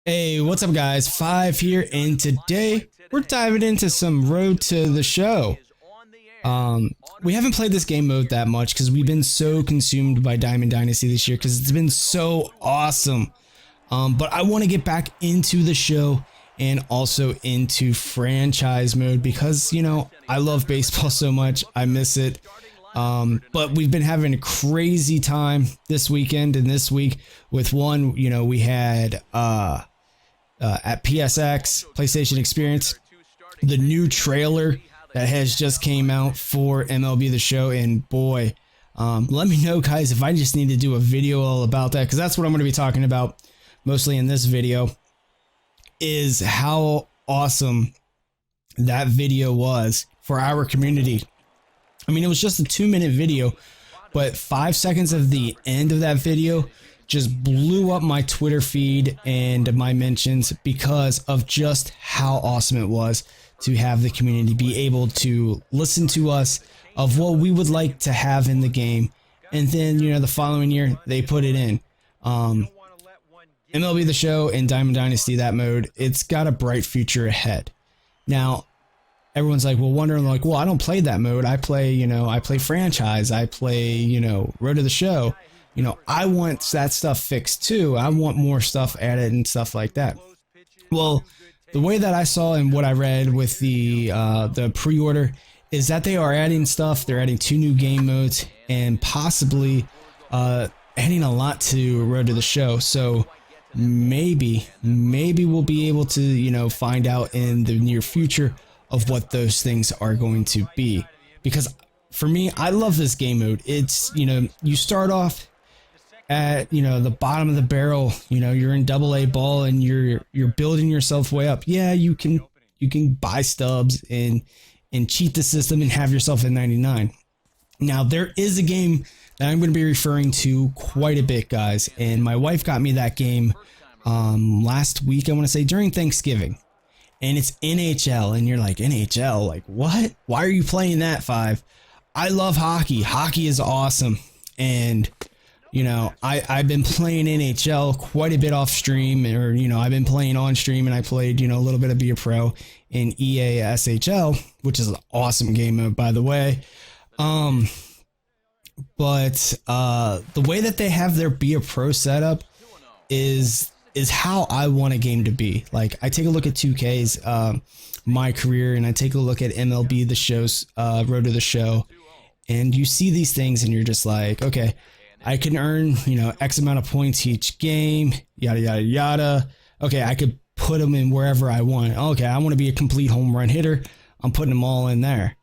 Hey, what's up guys? Five here, and today we're diving into some Road to the Show. We haven't played this game mode that much because we've been so consumed by Diamond Dynasty this year because it's been so awesome. But I want to get back into the show and also into franchise mode because, you know, I love baseball so much. I miss it. But we've been having a crazy time this weekend and this week with one, you know, we had at PSX, PlayStation Experience, the new trailer that has just came out for MLB The Show, and boy, let me know guys if I just need to do a video all about that, because that's what I'm going to be talking about mostly in this video, is how awesome that video was for our community. I mean, it was just a 2-minute video, but 5 seconds of the end of that video just blew up my Twitter feed and my mentions because of just how awesome it was to have the community be able to listen to us of what we would like to have in the game. And then, you know, the following year they put it in. MLB The Show and Diamond Dynasty, that mode, it's got a bright future ahead. Now, everyone's like, well, wondering like, well, I don't play that mode. I play, you know, I play franchise. I play, you know, Road to the Show. You know, I want that stuff fixed too. I want more stuff added and stuff like that. Well, the way that I saw and what I read with the pre-order is that they are adding stuff. They're adding 2 new game modes and possibly adding a lot to Road to the Show. So maybe we'll be able to, you know, find out in the near future of what those things are going to be. Because for me, I love this game mode. It's, you know, you start off at, you know, the bottom of the barrel, you know, you're in AA ball and you're building yourself way up. Yeah, you can buy stubs and cheat the system and have yourself at 99. Now, there is a game that I'm going to be referring to quite a bit, guys, and my wife got me that game last week, I want to say during Thanksgiving. And it's NHL, and you're like, NHL, like what? Why are you playing that, Five? I love hockey. Hockey is awesome. And, you know, I've been playing NHL quite a bit off stream, or, you know, I've been playing on stream, and I played, you know, a little bit of Be a Pro in EA SHL, which is an awesome game mode, by the way. But the way that they have their Be a Pro setup is how I want a game to be. Like, I take a look at 2K's My Career, and I take a look at MLB The Show's Road to the Show, and you see these things and you're just like, okay, I can earn, you know, X amount of points each game, yada yada yada. Okay, I could put them in wherever I want. Okay, I want to be a complete home run hitter, I'm putting them all in there.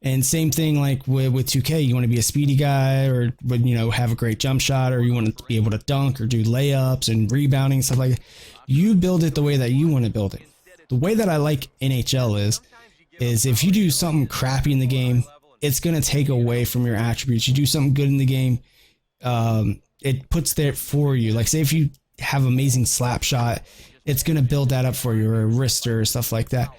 And same thing like with 2K, you want to be a speedy guy, or, you know, have a great jump shot, or you want to be able to dunk or do layups and rebounding and stuff like that. You build it the way that you want to build it. The way that I like NHL is if you do something crappy in the game, it's going to take away from your attributes. You do something good in the game, it puts there for you. Like, say if you have amazing slap shot, it's going to build that up for you, or a wrister or stuff like that,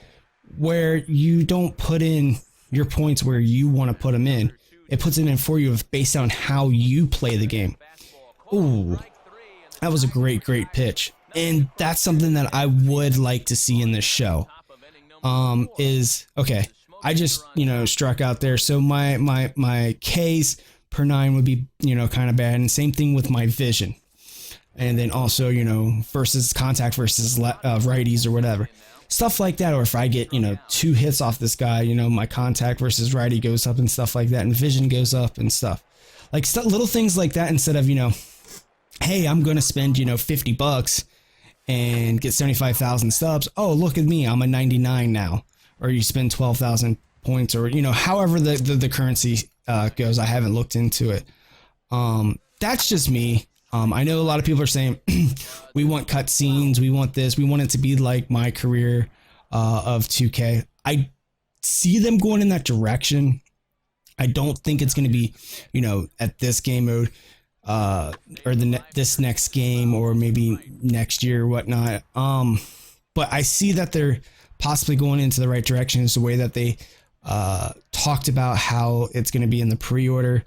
where you don't put in your points where you want to put them in. It puts it in for you based on how you play the game. Ooh, that was a great pitch. And that's something that I would like to see in this show. Is, okay, I just, you know, struck out there. So my Ks per 9 would be, you know, kind of bad. And same thing with my vision. And then also, you know, versus contact versus righties or whatever. Stuff like that. Or if I get, you know, 2 hits off this guy, you know, my contact versus righty goes up and stuff like that, and vision goes up and stuff. Like little things like that, instead of, you know, hey, I'm going to spend, you know, $50 and get 75,000 stubs. Oh, look at me, I'm a 99 now. Or you spend 12,000 points, or, you know, however the currency goes. I haven't looked into it. That's just me. I know a lot of people are saying we want cutscenes, we want this, we want it to be like My Career of 2K. I see them going in that direction. I don't think it's going to be, you know, at this game mode or this next game, or maybe next year or whatnot. But I see that they're possibly going into the right direction. It's the way that they talked about how it's going to be in the pre-order.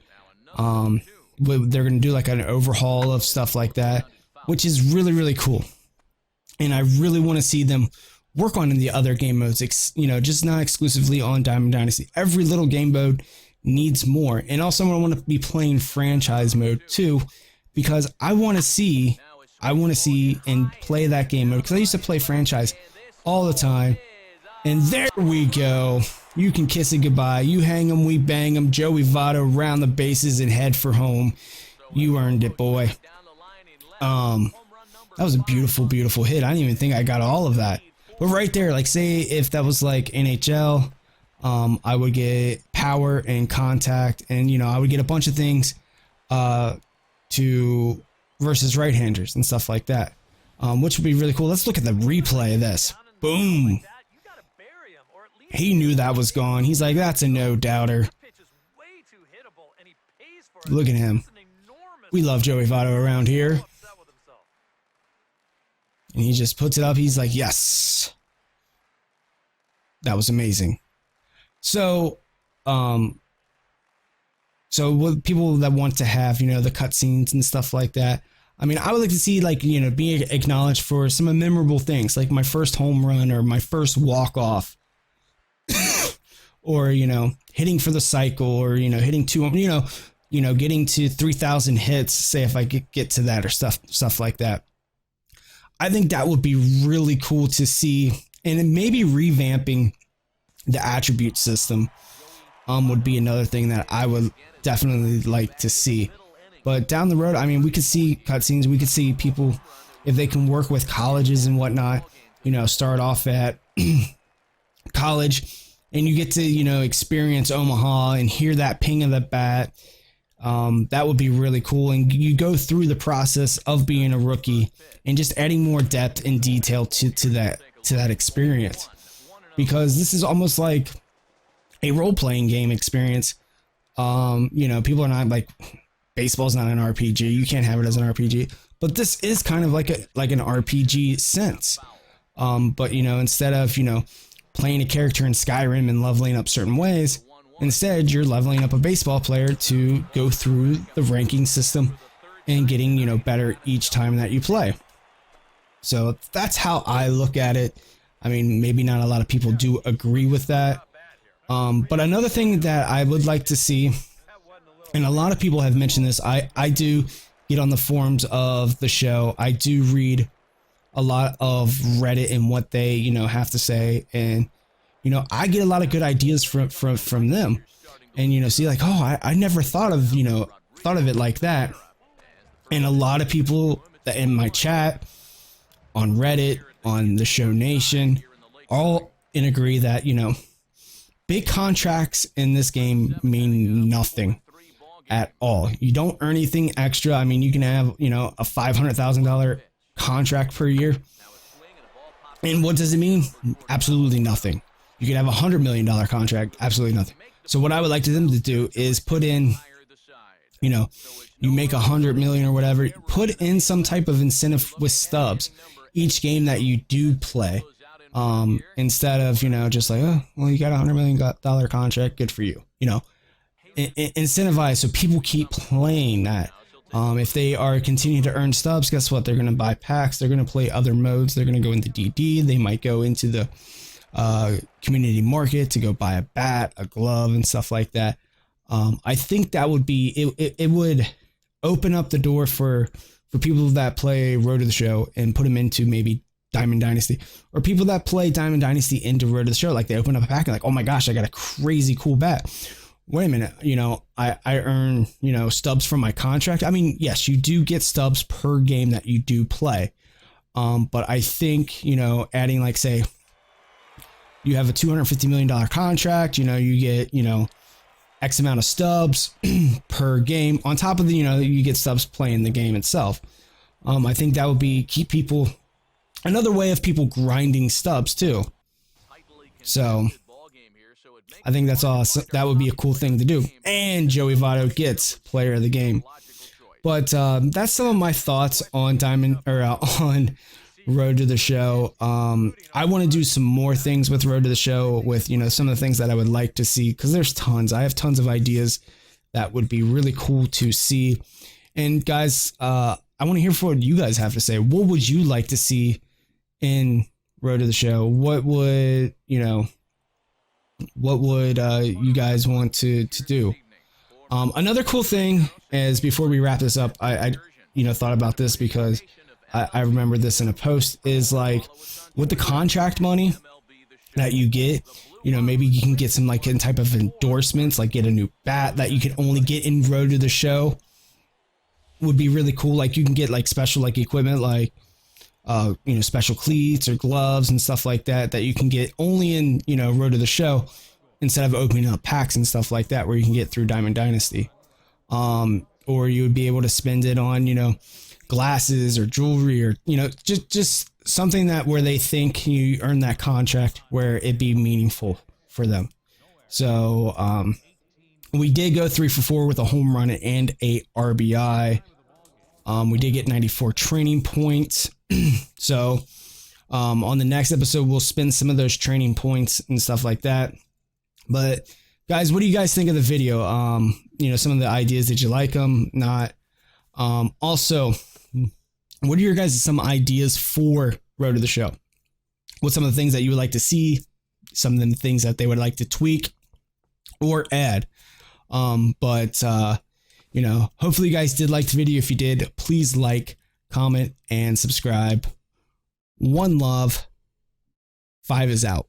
They're going to do like an overhaul of stuff like that, which is really, really cool. and I really want to see them work on in the other game modes, just not exclusively on Diamond Dynasty. Every little game mode needs more. And also I want to be playing franchise mode too, because I want to see and play that game mode, because I used to play franchise all the time. And there we go. You can kiss it goodbye. You hang 'em, we bang 'em. Joey Votto round the bases and head for home. You earned it, boy. That was a beautiful, beautiful hit. I didn't even think I got all of that. But right there, like, say if that was like NHL, I would get power and contact, and I would get a bunch of things to versus right-handers and stuff like that, which would be really cool. Let's look at the replay of this. Boom. He knew that was gone. He's like, that's a no-doubter. Look at him. We love Joey Votto around here. And he just puts it up. He's like, yes. That was amazing. So, what people that want to have, the cutscenes and stuff like that. I mean, I would like to see, like, being acknowledged for some memorable things, like my first home run or my first walk-off. Or, hitting for the cycle, or, hitting getting to 3,000 hits, say if I get to that, or stuff like that. I think that would be really cool to see, and then maybe revamping the attribute system would be another thing that I would definitely like to see. But down the road, I mean, we could see cutscenes, we could see people, if they can work with colleges and whatnot, start off at college, and you get to, experience Omaha and hear that ping of the bat. That would be really cool. And you go through the process of being a rookie and just adding more depth and detail to that experience, because this is almost like a role-playing game experience. People are not like, baseball's not an RPG. You can't have it as an RPG, but this is kind of like an RPG sense. But instead of, playing a character in Skyrim and leveling up certain ways, instead you're leveling up a baseball player to go through the ranking system and getting, better each time that you play. So that's how I look at it. I mean, maybe not a lot of people do agree with that. But another thing that I would like to see, and a lot of people have mentioned this, I do get on the forums of the show. I do read a lot of Reddit and what they, have to say. And, I get a lot of good ideas from them, and, see like, oh, I never thought of it like that. And a lot of people that in my chat, on Reddit, on the Show Nation, all in agree that, big contracts in this game mean nothing at all. You don't earn anything extra. I mean, you can have, a $500,000 contract per year. And what does it mean? Absolutely nothing. You can have $100 million contract, absolutely nothing. So what I would like them to do is put in, you make 100 million or whatever, put in some type of incentive with stubs each game that you do play. Instead of, just like, oh, well, you got a $100 million contract, good for you. Incentivize so people keep playing that. If they are continuing to earn stubs, guess what? They're going to buy packs. They're going to play other modes. They're going to go into DD. They might go into the community market to go buy a bat, a glove, and stuff like that. I think that would be, it would open up the door for people that play Road to the Show and put them into maybe Diamond Dynasty, or people that play Diamond Dynasty into Road to the Show. Like, they open up a pack and like, oh my gosh, I got a crazy cool bat. Wait a minute, I earn, stubs from my contract. I mean, yes, you do get stubs per game that you do play. But I think, adding, like, say, you have a $250 million contract, you get, X amount of stubs per game. On top of the, you get stubs playing the game itself. I think that would be keep people, another way of people grinding stubs too. So I think that's all. That would be a cool thing to do. And Joey Votto gets player of the game. But that's some of my thoughts on on Road to the Show. I want to do some more things with Road to the Show with, some of the things that I would like to see, because there's tons. I have tons of ideas that would be really cool to see. And guys, I want to hear what you guys have to say. What would you like to see in Road to the Show, what would, you guys want to do? Another cool thing is, before we wrap this up, I thought about this because I remember this in a post, is like, with the contract money that you get, maybe you can get some like type of endorsements, like get a new bat that you can only get in Road to the Show. Would be really cool. Like, you can get like special like equipment, like special cleats or gloves and stuff like that you can get only in Road to the Show, instead of opening up packs and stuff like that where you can get through Diamond Dynasty. Or you would be able to spend it on glasses or jewelry, or just something that where they think you earn that contract, where it be meaningful for them. So we did go 3 for 4 with a home run and a RBI. We did get 94 training points. So on the next episode, we'll spend some of those training points and stuff like that. But guys, what do you guys think of the video? Some of the ideas, did you like them? Not. Also, what are your guys' some ideas for Road to the Show? What's some of the things that you would like to see? Some of the things that they would like to tweak or add? Hopefully you guys did like the video. If you did, please like, comment, and subscribe. One love. 5 is out.